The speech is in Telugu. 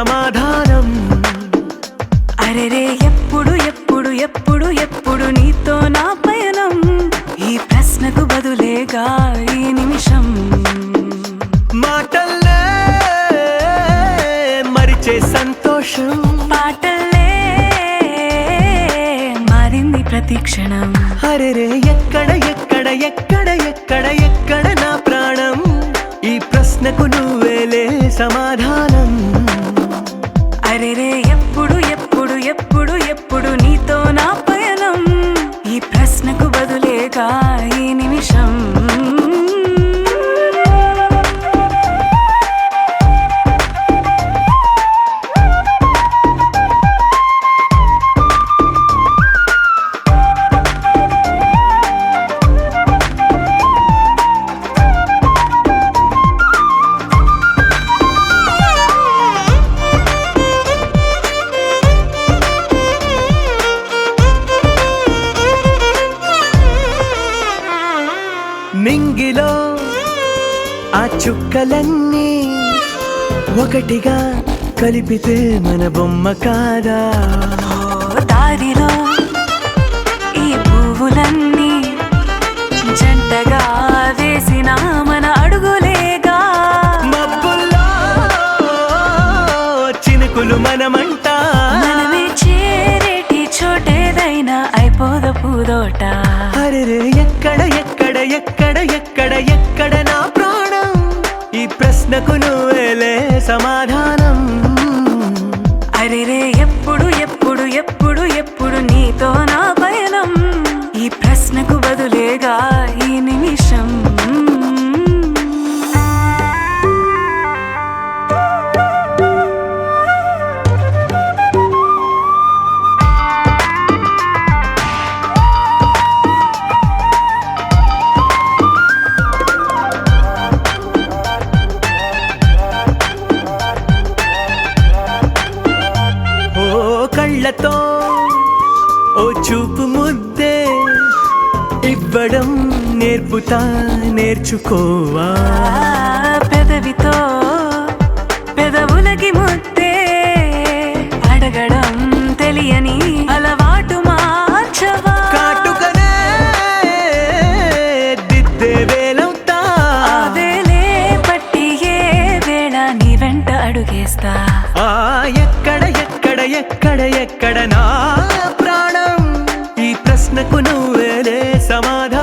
సమాధానం. అరెరే ఎప్పుడు ఎప్పుడు ఎప్పుడు ఎప్పుడు నీతో నా పయనం, ఈ ప్రశ్నకు బదులేగా ఈ నిమిషం. మాటల్లే మరిచే సంతోషం, పాటల్లే మారింది ప్రతి క్షణం. అరెరే ఎక్కడ ఎక్కడ ఎక్కడ ఎక్కడ ఎక్కడ నా ప్రాణం, ఈ ప్రశ్నకు నువ్వేలే సమాధానం. అరెరే ఎప్పుడు ఎప్పుడు ఎప్పుడు ఎప్పుడు నీతో నా పయనం, ఈ ప్రశ్నకు బదులేగా ఈ నిమిషం. నింగిలో ఆ చుక్కలన్నీ ఒకటిగా కలిపితే మన బొమ్మ కాదా? దారిలో ఈ పువ్వులన్నీ జంటగా వేసిన మన అడుగులేగా. మబ్బుల్లో చినుకులు మనమంట, మనమే చేరేటి చోటేదైనా అయిపోదు పూదోట. అరెరే ఎక్కడ ఎక్కడ ఎక్కడ ఎక్కడ ఎక్కడ నా ప్రాణం, ఈ ప్రశ్నకు నువ్వేలే సమాధానం. అరెరే ఎప్పుడు ఎప్పుడు ఎప్పుడు ఎప్పుడు నీతో నా పయనం, ఈ ప్రశ్నకు బదులేగా ఈ నిమిషం. కళ్ళతో ఓ చూపు ముద్దే ఇవ్వడం నేర్పుతా, నేర్చుకోవా. పెదవితో పెదవులకి ముద్దే అడగడం తెలియని అలవాటు మార్చవా. కాటుకనే దిద్దే వేలవుతా, ఆ వేలే పట్టి ఏ వేళ నీ వెంట అడుగేస్తా. ఎక్కడ ఎక్కడ ఎక్కడ ఎక్కడ నా ప్రాణం, ఈ ప్రశ్నకు నువ్వేలే సమాధానం.